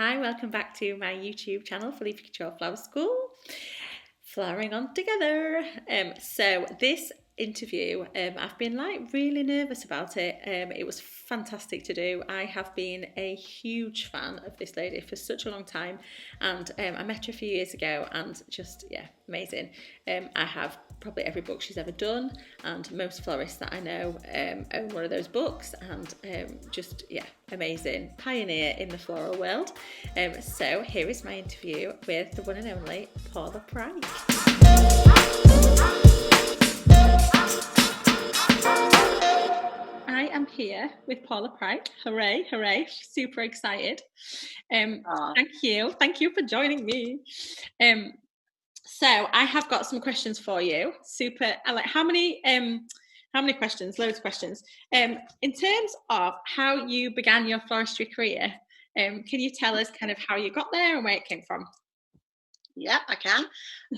Hi, welcome back to my YouTube channel for Leafy Couture Flower School. Flowering on together. So this interview, I've been really nervous about it. It was fantastic to do. I have been a huge fan of this lady for such a long time, and I met her a few years ago, and just amazing. I have probably every book she's ever done, and most florists that I know own one of those books, and amazing pioneer in the floral world. So here is my interview with the one and only Paula Pryke. I am here with Paula Pryke. Hooray, hooray. Super excited. Thank you for joining me. So I have got some questions for you. Super. How many questions? Loads of questions. In terms of how you began your floristry career, can you tell us kind of how you got there and where it came from? Yeah, I can.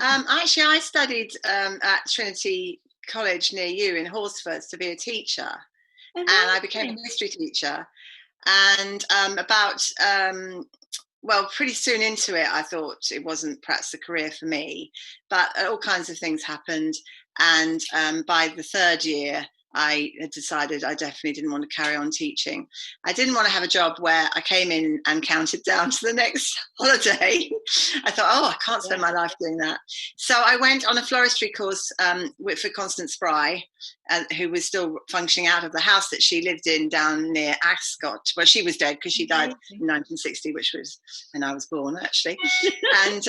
Actually, I studied at Trinity College near you in Horsforth to be a teacher, and I became a history teacher. And pretty soon into it, I thought it wasn't perhaps the career for me, but all kinds of things happened. And by the third year, I had decided I definitely didn't want to carry on teaching. I didn't want to have a job where I came in and counted down to the next holiday. I thought, I can't spend my life doing that. So I went on a floristry course for Constance Spry, who was still functioning out of the house that she lived in down near Ascot. Well, she was dead because she died in 1960, which was when I was born, actually. And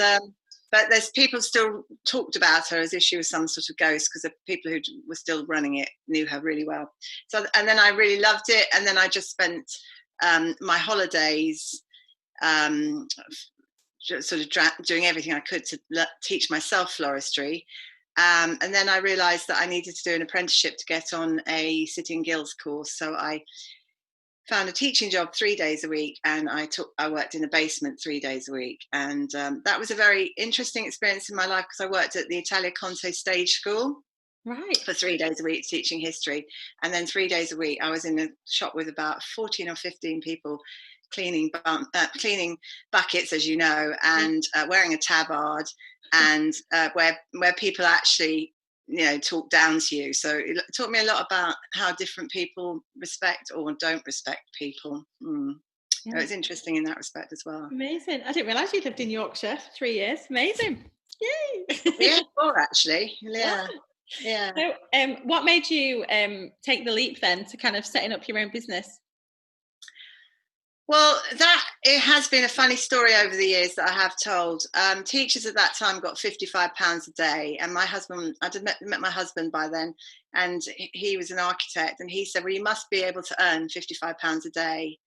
but there's people still talked about her as if she was some sort of ghost, because the people who were still running it knew her really well. So, and then I really loved it. And then I just spent my holidays sort of doing everything I could to teach myself floristry. And then I realised that I needed to do an apprenticeship to get on a Sitting Guilds course. So I found a teaching job 3 days a week, and I worked in a basement 3 days a week, and that was a very interesting experience in my life, because I worked at the Italia Conte Stage School for 3 days a week teaching history, and then 3 days a week I was in a shop with about 14 or 15 people cleaning buckets, as you know, and wearing a tabard, and where people actually talk down to you. So it taught me a lot about how different people respect or don't respect people. So it's interesting in that respect as well. Amazing. I didn't realise you lived in Yorkshire for 3 years. Amazing. Yay. Yeah, 4 actually. Yeah. So what made you take the leap then to kind of setting up your own business? Well, it has been a funny story over the years that I have told. Teachers at that time got £55 a day, and my husband, I'd met my husband by then, and he was an architect, and he said, well, you must be able to earn £55 a day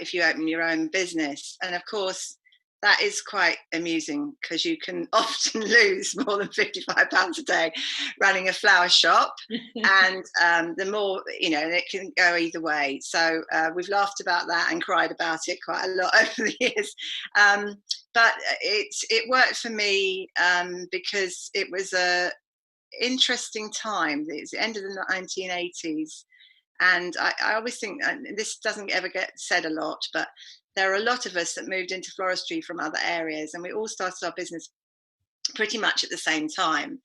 if you open your own business. And of course, that is quite amusing, because you can often lose more than £55 a day running a flower shop. And the more, it can go either way. So we've laughed about that and cried about it quite a lot over the years. But it worked for me because it was a interesting time. It was the end of the 1980s. And I always think, and this doesn't ever get said a lot, but there are a lot of us that moved into floristry from other areas, and we all started our business pretty much at the same time.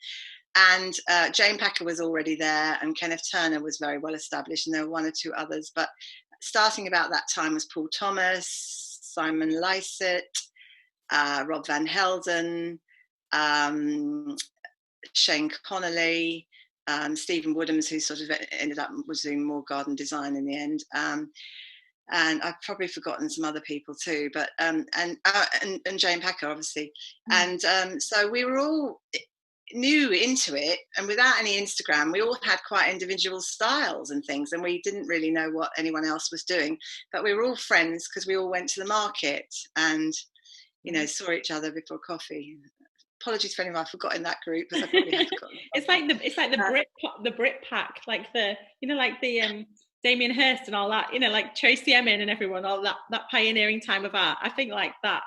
And Jane Packer was already there, and Kenneth Turner was very well established, and there were one or two others. But starting about that time was Paul Thomas, Simon Lycett, Rob Van Helden, Shane Connolly, Stephen Woodhams, who sort of ended up was doing more garden design in the end. And I've probably forgotten some other people too, but and Jane Packer, obviously. And so we were all new into it, and without any Instagram, we all had quite individual styles and things, and we didn't really know what anyone else was doing, but we were all friends because we all went to the market and saw each other before coffee. Apologies for anyone I've forgotten that group, because I probably have forgotten. It's like the Brit pack, like the Damien Hirst and all that, like Tracy Emin and everyone, all that pioneering time of art. I think like that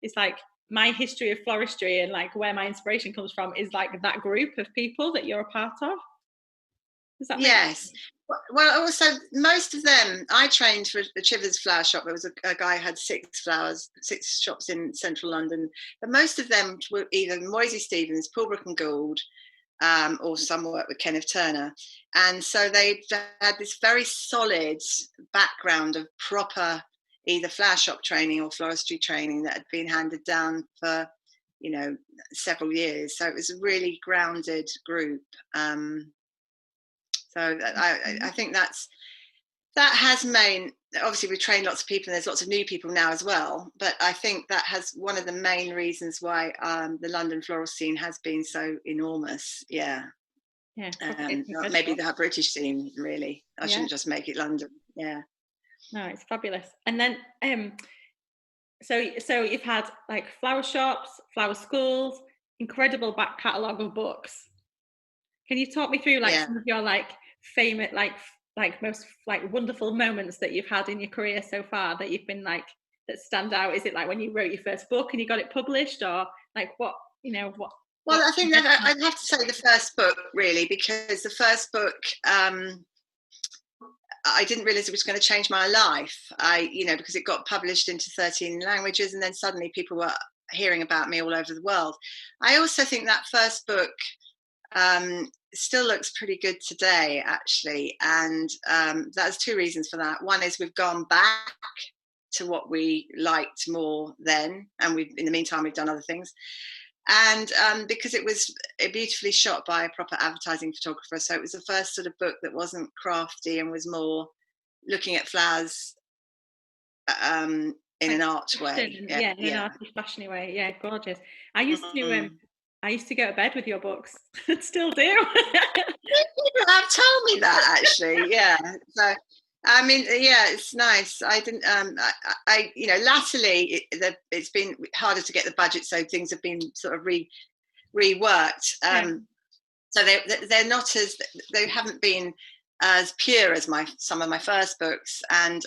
is like my history of floristry, and like where my inspiration comes from is like that group of people that you're a part of. Yes. Well, also most of them, I trained for the Chivers flower shop. There was a guy who had six shops in central London. But most of them were either Moisey Stevens, Pulbrook and Gould, or some work with Kenneth Turner. And so they had this very solid background of proper either flower shop training or floristry training that had been handed down for, several years. So it was a really grounded group. So I think that has obviously we train lots of people and there's lots of new people now as well, but I think that has one of the main reasons why the London floral scene has been so enormous. Maybe the British scene, really. I shouldn't just make it London. No, it's fabulous. And then so you've had like flower shops, flower schools, incredible back catalogue of books. Can you talk me through some of your famous most wonderful moments that you've had in your career so far that you've been that stand out? Is it when you wrote your first book and you got it published, or what? Well, I think that I'd have to say the first book, really, because the first book I didn't realize it was going to change my life. Because it got published into 13 languages, and then suddenly people were hearing about me all over the world. I also think that first book still looks pretty good today, actually, and there's two reasons for that. One is we've gone back to what we liked more then, and in the meantime we've done other things, and because it was beautifully shot by a proper advertising photographer, so it was the first sort of book that wasn't crafty and was more looking at flowers in an art way. In an arty, fashiony way. Yeah, gorgeous. I used to go to bed with your books. Still do. People have told me that, actually. Yeah. So, I mean, it's nice. I didn't. Latterly, it's been harder to get the budget, so things have been sort of reworked. So they're not they haven't been as pure as some of my first books. And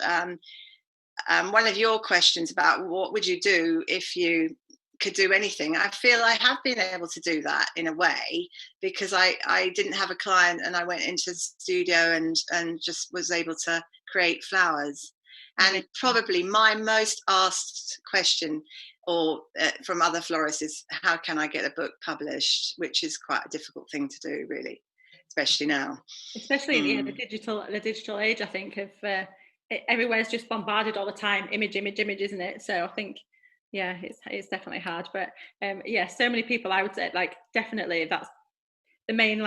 one of your questions about what would you do if you could do anything, I feel I have been able to do that in a way, because I didn't have a client and I went into the studio and just was able to create flowers. And probably my most asked question from other florists is, how can I get a book published, which is quite a difficult thing to do, really, especially now, especially in the digital age. I think of everywhere's just bombarded all the time, image, isn't it? So I think it's definitely hard, but so many people, I would say, definitely that's the main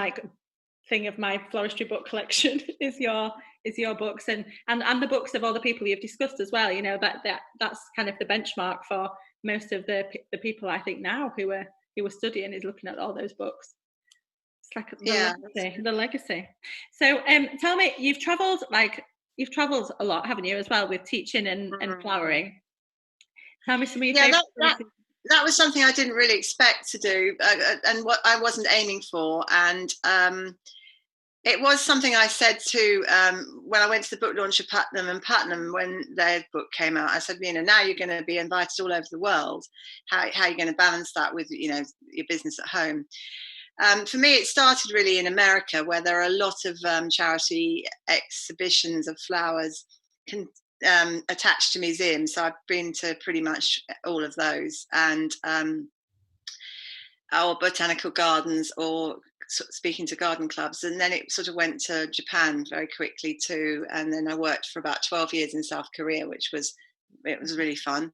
thing of my floristry book collection is your books and the books of all the people you've discussed as well. That's kind of the benchmark for most of the people, I think, now who are studying, is looking at all those books. It's like the legacy. So tell me, you've traveled a lot, haven't you, as well, with teaching and flowering? Tell me some of your favorite that was something I didn't really expect to do, and what I wasn't aiming for. And it was something I said to when I went to the book launch of Putnam when their book came out. I said, now you're going to be invited all over the world. How are you going to balance that with your business at home? For me, it started really in America, where there are a lot of charity exhibitions of flowers attached to museums. So I've been to pretty much all of those, and or botanical gardens, or speaking to garden clubs. And then it sort of went to Japan very quickly too. And then I worked for about 12 years in South Korea, which was really fun.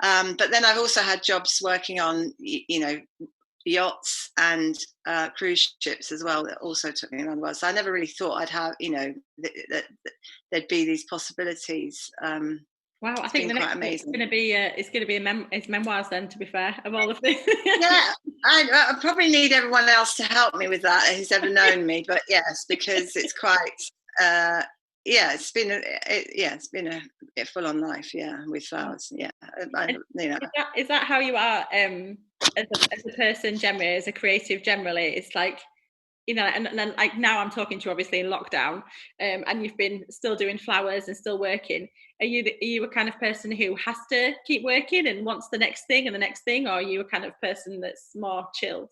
But then I've also had jobs working on, yachts and cruise ships as well, that also took me around the world. So I never really thought I'd have, that there'd be these possibilities. Wow, I think the next is going to be it's memoirs then, to be fair, of all of this. Yeah, I probably need everyone else to help me with that who's ever known me, but yes, because it's quite it's been a full-on life, with flowers. Is that how you are as a person generally, as a creative generally? It's and like now I'm talking to you obviously in lockdown, and you've been still doing flowers and still working. Are you a kind of person who has to keep working and wants the next thing and the next thing, or are you a kind of person that's more chilled?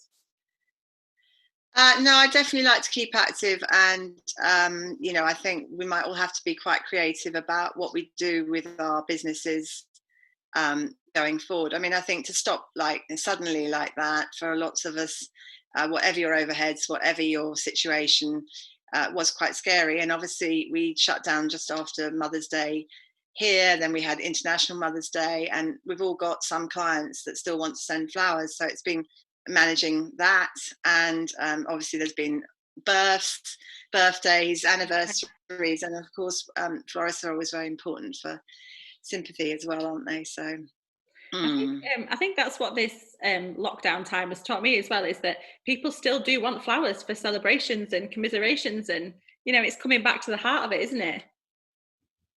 No, I definitely like to keep active, and I think we might all have to be quite creative about what we do with our businesses going forward. I mean, I think to stop like suddenly like that for lots of us, whatever your overheads, whatever your situation, was quite scary. And obviously, we shut down just after Mother's Day here. Then we had International Mother's Day, and we've all got some clients that still want to send flowers. So it's been managing that, and obviously there's been births, birthdays, anniversaries, and of course, florists are always very important for sympathy as well, aren't they? So. Mm. I think that's what this lockdown time has taught me as well, is that people still do want flowers for celebrations and commiserations, and it's coming back to the heart of it, isn't it?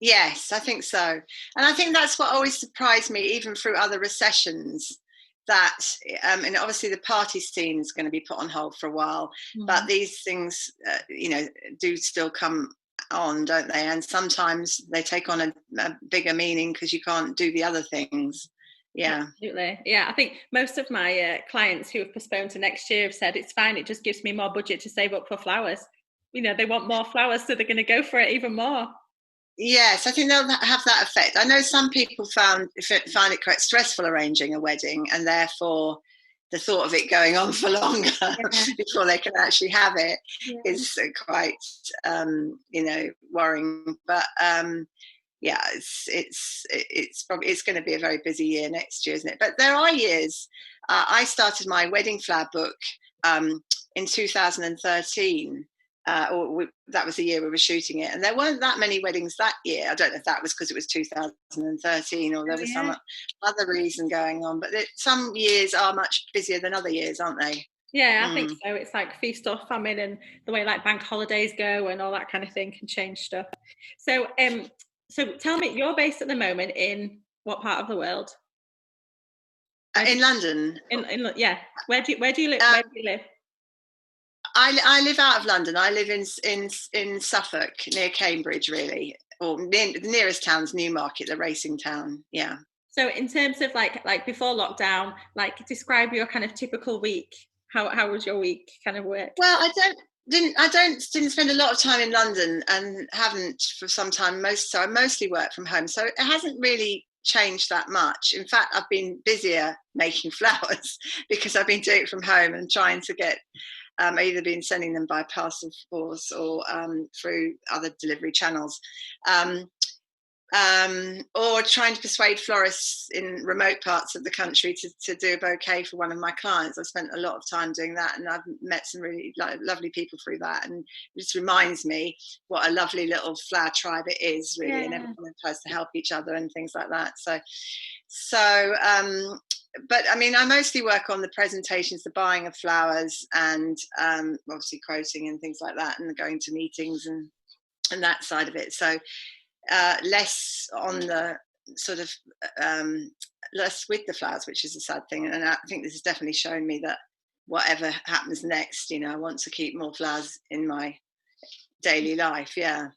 Yes, I think so. And I think that's what always surprised me, even through other recessions, that, and obviously the party scene is going to be put on hold for a while, but these things, do still come on, don't they? And sometimes they take on a bigger meaning because you can't do the other things. Yeah. Absolutely. Yeah, I think most of my clients who have postponed to next year have said it's fine, it just gives me more budget to save up for flowers. They want more flowers, so they're going to go for it even more. Yes, I think they'll have that effect. I know some people find it quite stressful arranging a wedding, and therefore the thought of it going on for longer before they can actually have it is quite, worrying. But yeah, it's going to be a very busy year next year, isn't it? But there are years. I started my wedding flower book in 2013. That was the year we were shooting it, and there weren't that many weddings that year. I don't know if that was because it was 2013 or there was some other reason going on, but some years are much busier than other years, aren't they? Yeah, I think so. It's like feast or famine, and the way like bank holidays go and all that kind of thing can change stuff. So so tell me, you're based at the moment in what part of the world? In London. Yeah, where do you live? Where do you live? I live out of London. I live in Suffolk, near Cambridge, really, or the nearest town's Newmarket, the racing town. Yeah. So in terms of like before lockdown, like describe your kind of typical week. How was your week kind of work? Well, didn't spend a lot of time in London, and haven't for some time. So I mostly work from home. So it hasn't really changed that much. In fact, I've been busier making flowers because I've been doing it from home and trying to get. I've either been sending them by parcel force or through other delivery channels, or trying to persuade florists in remote parts of the country to do a bouquet for one of my clients. I've spent a lot of time doing that, and I've met some really lovely people through that, and it just reminds me what a lovely little flower tribe it is, really, and everyone tries to help each other and things like that. So but I mean, I mostly work on the presentations, the buying of flowers, and obviously quoting and things like that, and going to meetings and that side of it. So less on the sort of less with the flowers, which is a sad thing. And I think this has definitely shown me that whatever happens next, I want to keep more flowers in my daily life. Yeah.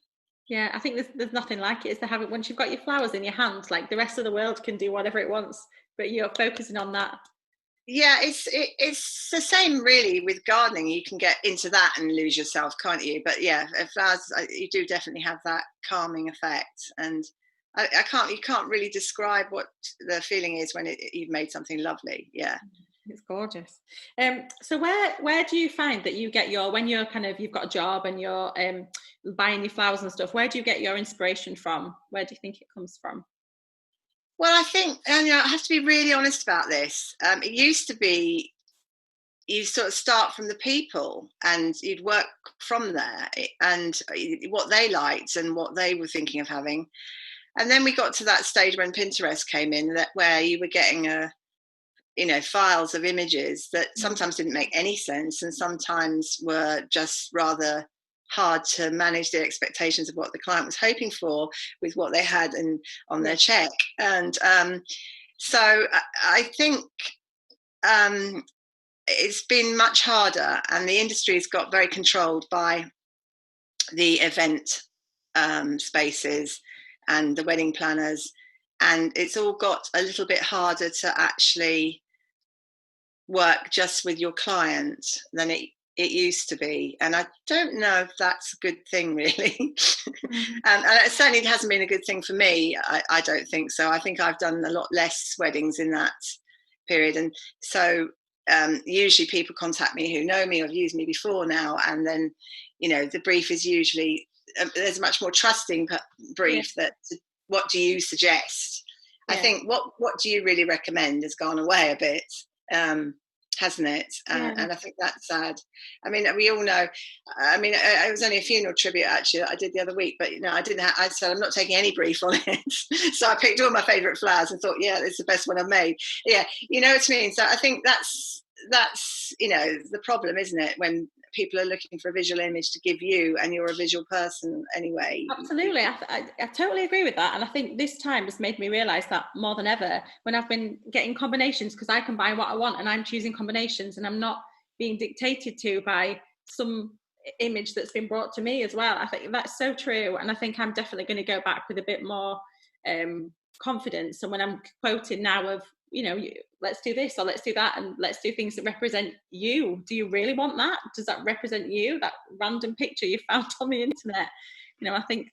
Yeah, I think there's nothing like it, is to have it once you've got your flowers in your hand. Like the rest of the world can do whatever it wants, but you're focusing on that. Yeah, it's the same really with gardening. You can get into that and lose yourself, can't you? But yeah, flowers, you do definitely have that calming effect, and you can't really describe what the feeling is when you've made something lovely. Yeah. It's gorgeous. So where do you find that you get when you're kind of, you've got a job and you're buying your flowers and stuff, where do you get your inspiration from? Where do you think it comes from? Well, I think, and I have to be really honest about this. It used to be you sort of start from the people and you'd work from there, and what they liked and what they were thinking of having. And then we got to that stage when Pinterest came in, where you were getting files of images that sometimes didn't make any sense and sometimes were just rather hard to manage the expectations of what the client was hoping for with what they had on their check. And so I think it's been much harder, and the industry's got very controlled by the event spaces and the wedding planners, and it's all got a little bit harder to actually work just with your client than it it used to be, and I don't know if that's a good thing, really. Mm. And it certainly hasn't been a good thing for me. I don't think so. I think I've done a lot less weddings in that period, and so usually people contact me who know me or have used me before now, and then the brief is usually there's a much more trusting brief that what do you suggest? I think what do you really recommend has gone away a bit. Hasn't it? And I think that's sad. I mean, we all know. I mean, it was only a funeral tribute actually that I did the other week, but I didn't. I said I'm not taking any brief on it, so I picked all my favourite flowers and thought, yeah, it's the best one I've made. Yeah, you know what I mean. So I think that's the problem, isn't it? When people are looking for a visual image to give you, and you're a visual person anyway. Absolutely, I totally agree with that, and I think this time has made me realise that more than ever, when I've been getting combinations, because I can buy what I want and I'm choosing combinations, and I'm not being dictated to by some image that's been brought to me as well. I think that's so true, and I think I'm definitely going to go back with a bit more confidence. And when I'm quoting now of let's do this or let's do that, and let's do things that represent you. Do you really want that? Does that represent you? That random picture you found on the internet? I think,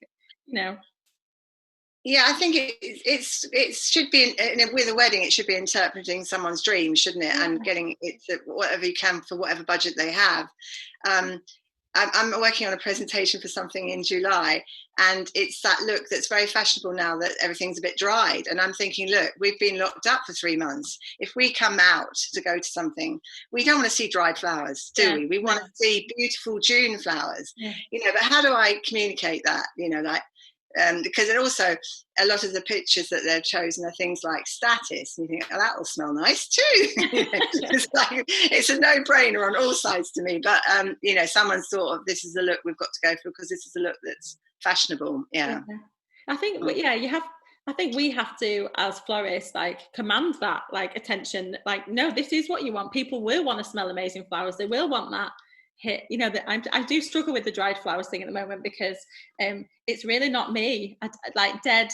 Yeah, I think it should be with a wedding. It should be interpreting someone's dream, shouldn't it? And getting it to whatever you can for whatever budget they have. I'm working on a presentation for something in July, and it's that look that's very fashionable now that everything's a bit dried. And I'm thinking, look, we've been locked up for 3 months. If we come out to go to something, we don't want to see dried flowers, do we? We want to see beautiful June flowers, but how do I communicate that? Because it also, a lot of the pictures that they've chosen are things like status, and you think, oh, that will smell nice too. It's a no-brainer on all sides to me. But someone's thought of, this is the look we've got to go for because this is a look that's fashionable. Yeah. I think I think we have to, as florists, command that attention. No, this is what you want. People will want to smell amazing flowers. They will want that hit. That I do struggle with the dried flowers thing at the moment, because it's really not me. I like dead,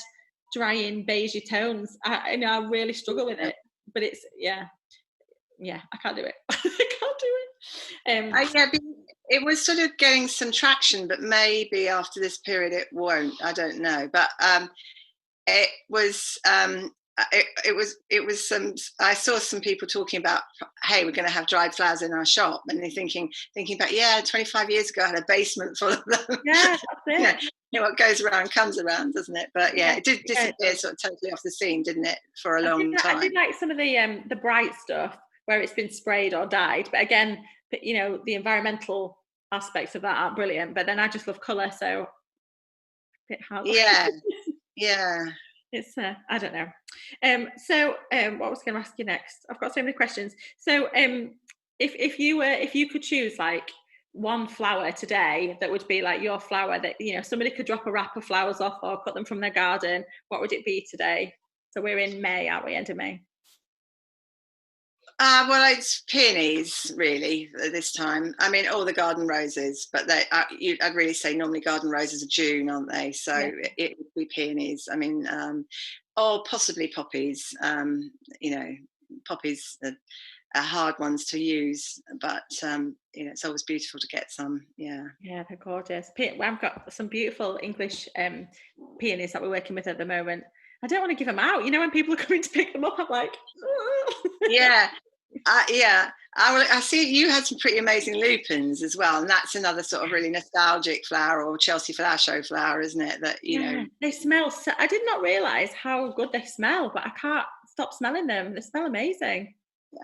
drying beigey tones. I really struggle with it. But it's I can't do it. I can't do it. It was sort of getting some traction, but maybe after this period it won't. I don't know. But it was some. I saw some people talking about, hey, we're going to have dried flowers in our shop, and they're thinking about 25 years ago I had a basement full of them. Yeah, that's it. What goes around comes around, doesn't it? But it did disappear sort of totally off the scene, didn't it, for a long time? I did like some of the bright stuff where it's been sprayed or dyed, but again, the environmental aspects of that aren't brilliant. But then I just love colour, so a bit hard. Yeah. It's I don't know. So what was I going to ask you next? I've got so many questions. So if you could choose one flower today that would be your flower that somebody could drop a wrap of flowers off or cut them from their garden, what would it be today? So we're in May, aren't we? End of May. Well, it's peonies really this time. I mean, all the garden roses, but I'd really say normally garden roses are June, aren't they? So it would be peonies. I mean, or possibly poppies. Poppies are hard ones to use, but it's always beautiful to get some. Yeah, they're gorgeous. I've got some beautiful English peonies that we're working with at the moment. I don't want to give them out. When people are coming to pick them up, I'm like, yeah. I see you had some pretty amazing lupins as well, and that's another sort of really nostalgic flower, or Chelsea flower show flower, isn't it? That they smell. I did not realise how good they smell, but I can't stop smelling them. They smell amazing.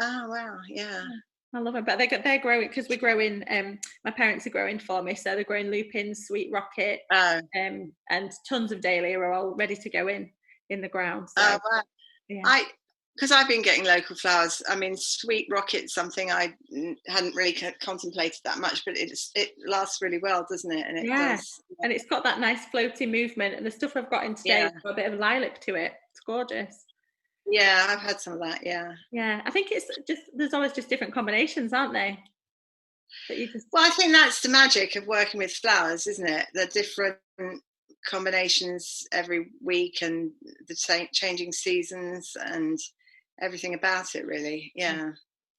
Oh wow, yeah. I love it. But they're growing, because we're growing. My parents are growing for me, so they're growing lupins, sweet rocket, and tons of dahlia are all ready to go in the ground. So, oh wow. Yeah. Because I've been getting local flowers. I mean, sweet rocket's something I hadn't really contemplated that much, but it lasts really well, doesn't it? And it does. And it's got that nice floaty movement. And the stuff I've got in today has got a bit of lilac to it. It's gorgeous. Yeah, I've had some of that. Yeah. Yeah, I think it's just there's always just different combinations, aren't they? Well, I think that's the magic of working with flowers, isn't it? The different combinations every week, and the changing seasons, and everything about it, really. Yeah,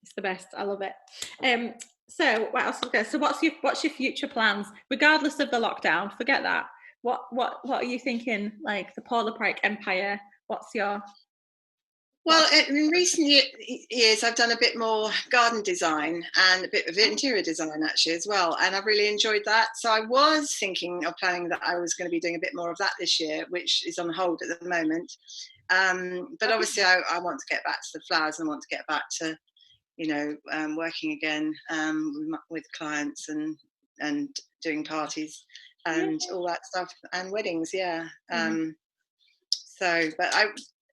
it's the best. I love it. So what else? So what's your future plans, regardless of the lockdown? Forget that. What are you thinking? Like the Paula Pryke Empire. What's your Well, what's in recent years, I've done a bit more garden design and a bit of interior design actually as well, and I've really enjoyed that. So I was thinking of planning that I was going to be doing a bit more of that this year, which is on hold at the moment. But obviously, I want to get back to the flowers and want to get back to working again with clients and doing parties and yeah. all that stuff and weddings. Yeah. Mm. But I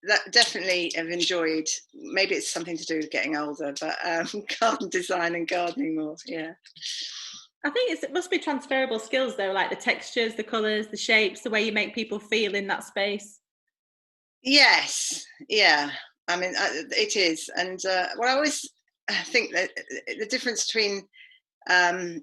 that definitely have enjoyed. Maybe it's something to do with getting older, but garden design and gardening more. Yeah. I think it must be transferable skills though, like the textures, the colours, the shapes, the way you make people feel in that space. Yes. Yeah. I mean, it is, and well, I always think that the difference between um,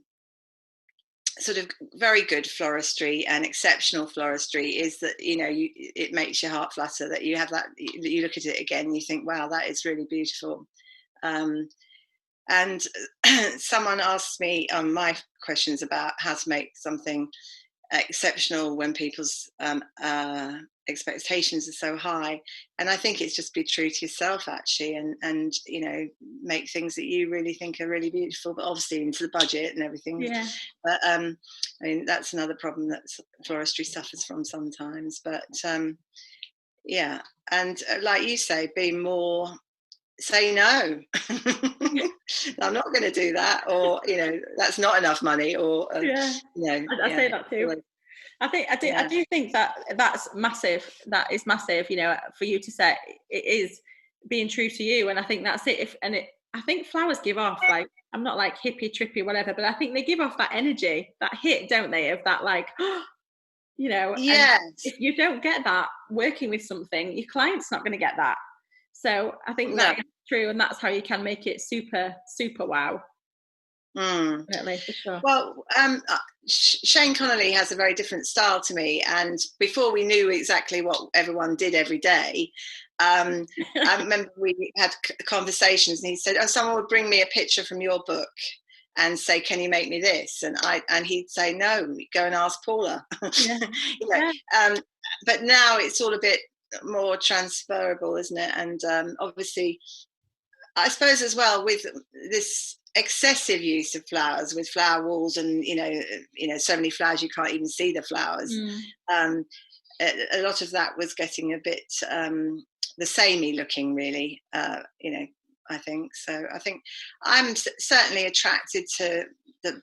sort of very good floristry and exceptional floristry is that it makes your heart flutter that you have that you look at it again and you think, wow, that is really beautiful. And someone asked me my questions about how to make something exceptional when people's expectations are so high, and I think it's just be true to yourself actually, and make things that you really think are really beautiful, but obviously into the budget and everything. Yeah. But I mean, that's another problem that floristry suffers from sometimes. But yeah, and like you say, be more, say no. I'm not going to do that, or that's not enough money, or Yeah. I say yeah, that too. I yeah, do think that that's massive. That is massive, for you to say it is being true to you. And I think that's it. I think flowers give off, like, I'm not like hippie, trippy, whatever, but I think they give off that energy, that hit, don't they? Of that, like, and yes, if you don't get that working with something, your client's not going to get that. So I think no. that is true. And that's how you can make it super, super wow. Mm. Definitely, for sure. Well, Shane Connolly has a very different style to me, and before we knew exactly what everyone did every day, I remember we had conversations, and he said, "Oh, someone would bring me a picture from your book and say, 'Can you make me this?' And he'd say, 'No, go and ask Paula.'" Yeah. you know, Yeah. um, but now it's all a bit more transferable, isn't it? And obviously, I suppose as well with this excessive use of flowers with flower walls and so many flowers you can't even see the flowers. Mm. Um, a lot of that was getting a bit the samey looking, really. I think so. I think I'm certainly attracted to the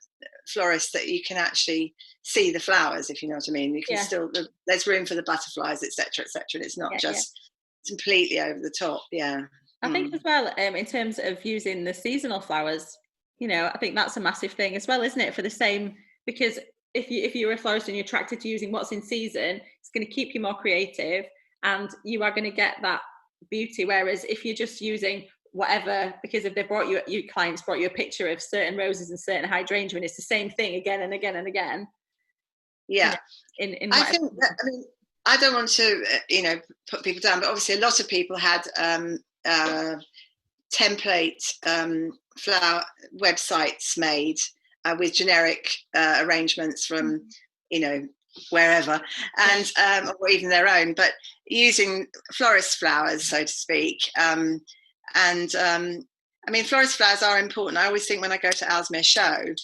florists that you can actually see the flowers, if you know what I mean. You can Yeah. still there's room for the butterflies, etc., etc. And it's not Yeah. Yeah. just completely over the top. Yeah. I think Mm. as well, in terms of using the seasonal flowers, I think that's a massive thing as well, isn't it? For the same, because if you're a florist and you're attracted to using what's in season, it's going to keep you more creative, and you are going to get that beauty. Whereas if you're just using whatever, because if they brought your clients brought you a picture of certain roses and certain hydrangea, and it's the same thing again and again and again, you Yeah. know, in I whatever. think that, I mean, I don't want to, put people down, but obviously a lot of people had template flower websites made with generic arrangements from, you know, wherever, Yeah, and or even their own, but using florist flowers, so to speak. And I mean, florist flowers are important. I always think when I go to Alstroemeria show,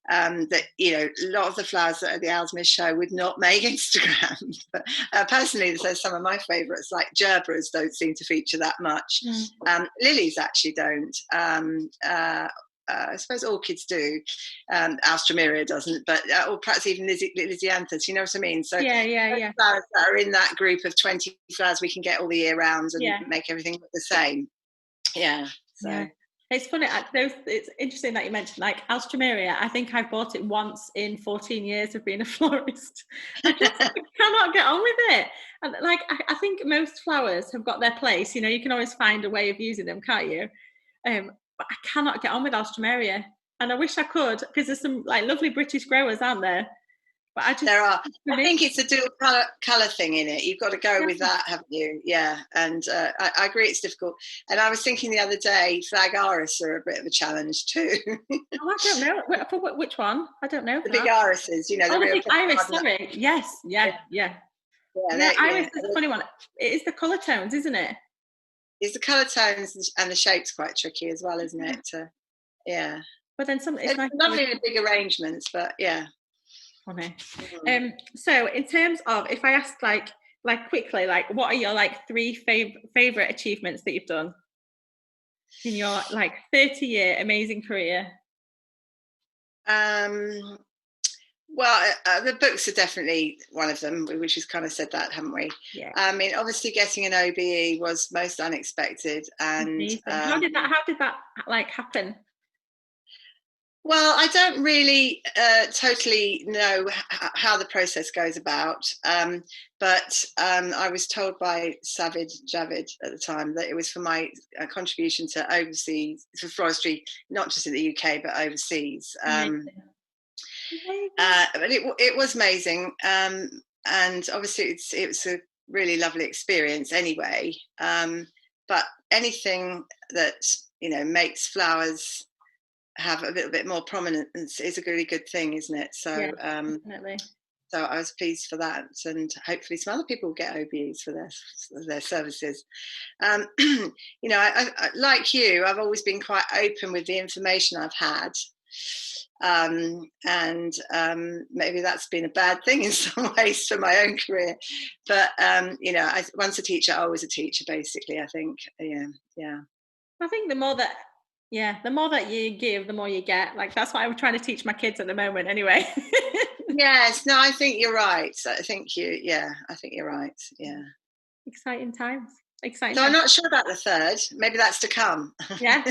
that a lot of the flowers that are at the Alstroemeria show would not make Instagram. But personally, there's some of my favourites, like gerberas, don't seem to feature that much. mm. Lilies actually don't. I suppose orchids do. Alstroemeria doesn't, but or perhaps even Lysianthus. You know what I mean? So Yeah, yeah, those yeah, flowers that are in that group of 20 flowers we can get all the year round and yeah. make everything look the same. Yeah. So. Yeah. It's funny. It's interesting that you mentioned like Alstroemeria. I think I've bought it once in 14 years of being a florist. I just cannot get on with it. And like, I think most flowers have got their place. You can always find a way of using them, can't you? But I cannot get on with Alstroemeria. And I wish I could, because there's some like lovely British growers, aren't there? But I just, There are. for I me, think it's a dual colour thing in it. You've got to go with that, haven't you? Yeah. And I agree it's difficult. And I was thinking the other day, flag iris are a bit of a challenge too. oh, I don't know. Which one? I don't know The big that. irises, you know, Oh, the the real big iris, proper. sorry. Yes, yeah, yeah. Yeah, Yeah. iris is a funny one. It is the colour tones, isn't it? It's the colour tones and the shape's quite tricky as well, isn't it? Yeah. But then it's It's nice. lovely in big arrangements, but yeah. Funny. Mm. So in terms of, if I ask like quickly, like what are your like three favorite achievements that you've done in your like 30-year amazing career? Well, the books are definitely one of them, which has kind of said that, haven't we? Yeah. I mean, obviously getting an OBE was most unexpected. And Amazing. How did that like happen? well, I don't really totally know how the process goes about, but I was told by Savid Javid at the time that it was for my contribution to overseas, for floristry, not just in the UK, but overseas. Amazing. But it was amazing. And obviously it was a really lovely experience anyway. But anything that, makes flowers have a little bit more prominence is a really good thing, isn't it? So Yeah, definitely. so I was pleased for that, and hopefully some other people will get OBEs for their services. I, like you, I've always been quite open with the information I've had. And maybe that's been a bad thing in some ways for my own career, but once a teacher, always a teacher, basically. I think, yeah. I think the more that you give, the more you get. Like that's what I'm trying to teach my kids at the moment, anyway. Yes, no, I think you're right. I think you're right. Yeah. Exciting times. Exciting So I'm times. not sure about the third. Maybe that's to come. Yeah,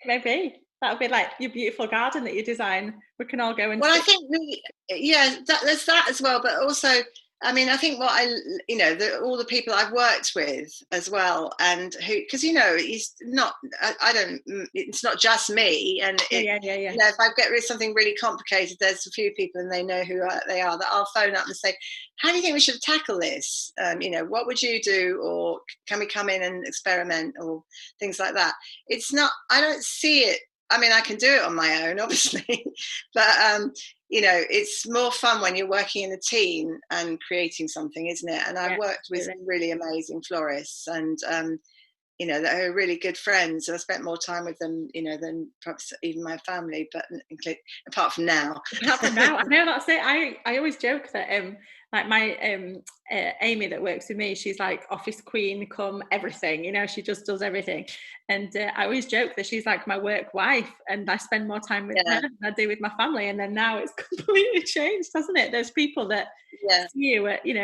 maybe. That would be like your beautiful garden that you design. We can all go and Well, I sit. think there's that as well, but also, I mean, I think all the people I've worked with as well, and who, because it's not, I don't, it's not just me, and Yeah. if I get rid of something really complicated, there's a few people and they know who they are that I'll phone up and say, how do you think we should tackle this? What would you do, or can we come in and experiment, or things like that? It's not, I don't see it. I mean, I can do it on my own, obviously, but it's more fun when you're working in a team and creating something, isn't it? And I've worked with some really amazing florists, and that are really good friends. And I spent more time with them, than perhaps even my family, but apart from now. Apart from now, I know that's it. I always joke that like my Amy that works with me, she's like office queen come everything, she just does everything. And I always joke that she's like my work wife, and I spend more time with her than I do with my family. And then now it's completely changed, hasn't it? There's people that see you at 3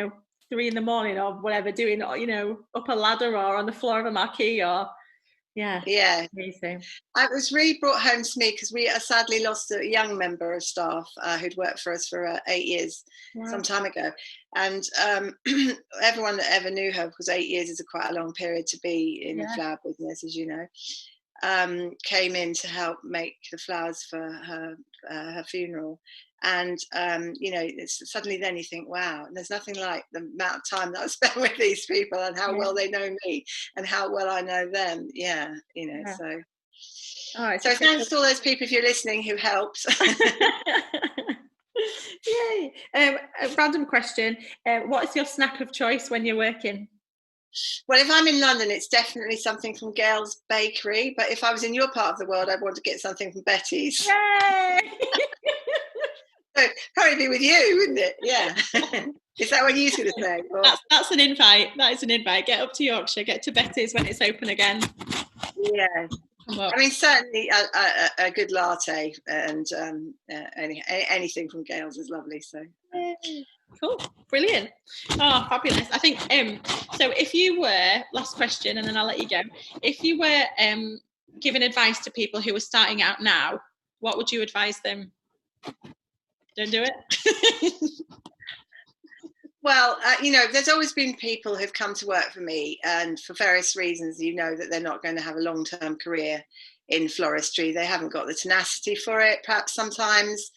a.m. or whatever, doing up a ladder or on the floor of a marquee, or amazing. It was really brought home to me because we sadly lost a young member of staff who'd worked for us for 8 years some time ago, and everyone that ever knew her, because 8 years is quite a long period to be in the flower business, as you know, came in to help make the flowers for her funeral. And it's suddenly then you think, wow, there's nothing like the amount of time that I spent with these people, and how well they know me and how well I know them. So thanks to all those people, if you're listening, who helped. Yay. A random question, what is your snack of choice when you're working? Well, if I'm in London, it's definitely something from Gail's Bakery, but if I was in your part of the world, I'd want to get something from Betty's. Yay! So probably be with you, wouldn't it? Yeah. Is that what you're going to say? That's an invite. That is an invite. Get up to Yorkshire, get to Betty's when it's open again. Yeah. I mean, certainly a good latte, and anything from Gail's is lovely. So cool, brilliant. Oh, fabulous. I think so if you were, last question and then I'll let you go, if you were giving advice to people who are starting out now, what would you advise them? Don't do it. Well, there's always been people who've come to work for me, and for various reasons, that they're not going to have a long-term career in floristry. They haven't got the tenacity for it, perhaps sometimes.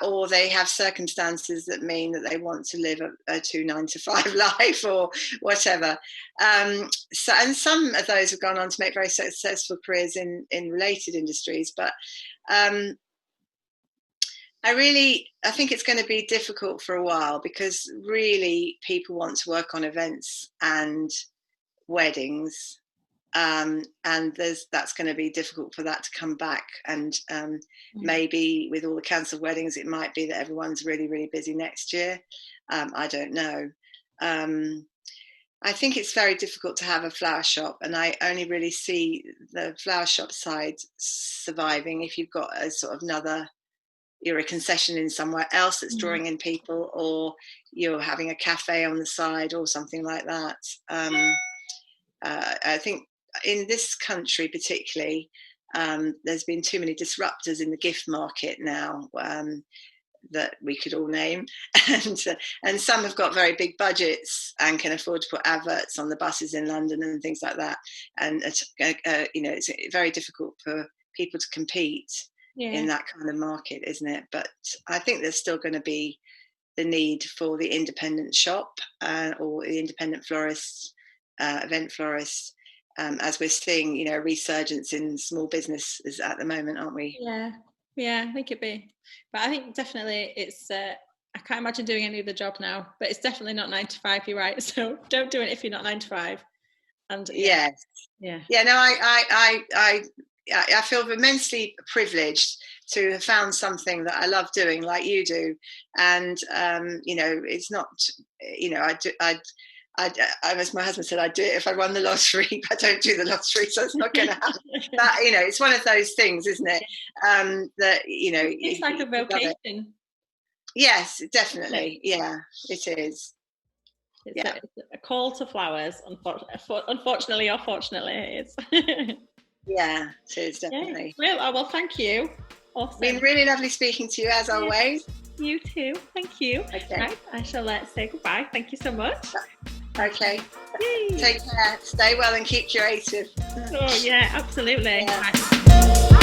or they have circumstances that mean that they want to live a 9-to-5 life or whatever. And some of those have gone on to make very successful careers in related industries. But I think it's going to be difficult for a while, because really people want to work on events and weddings. And that's going to be difficult for that to come back. And maybe with all the cancelled weddings, it might be that everyone's really, really busy next year. I don't know. I think it's very difficult to have a flower shop, and I only really see the flower shop side surviving if you've got a sort of you're a concession in somewhere else that's drawing in people, or you're having a cafe on the side or something like that. I think in this country particularly, there's been too many disruptors in the gift market now that we could all name, and some have got very big budgets and can afford to put adverts on the buses in London and things like that. And it's very difficult for people to compete in that kind of market, isn't it? But I think there's still going to be the need for the independent shop or the independent florist, event florist. As we're seeing, a resurgence in small businesses at the moment, aren't we? Yeah, I think it'd be. But I think definitely it's, I can't imagine doing any other job now, but it's definitely not 9-to-5, you're right. So don't do it if you're not 9-to-5. And no, I feel immensely privileged to have found something that I love doing, like you do. And, it's not, as my husband said, I'd do it if I won the lottery, but I don't do the lottery, so it's not going to happen. But, it's one of those things, isn't it? That, it's like a vocation. Yes, definitely. Yeah, it is. It's a call to flowers, unfortunately or fortunately, it is. Yeah, it is, definitely. Well, thank you. Awesome. Been really lovely speaking to you, as always. You too. Thank you. Okay. Right, I shall say goodbye. Thank you so much. Okay. Yay. Take care. Stay well and keep creative. Oh, yeah, absolutely. Yeah.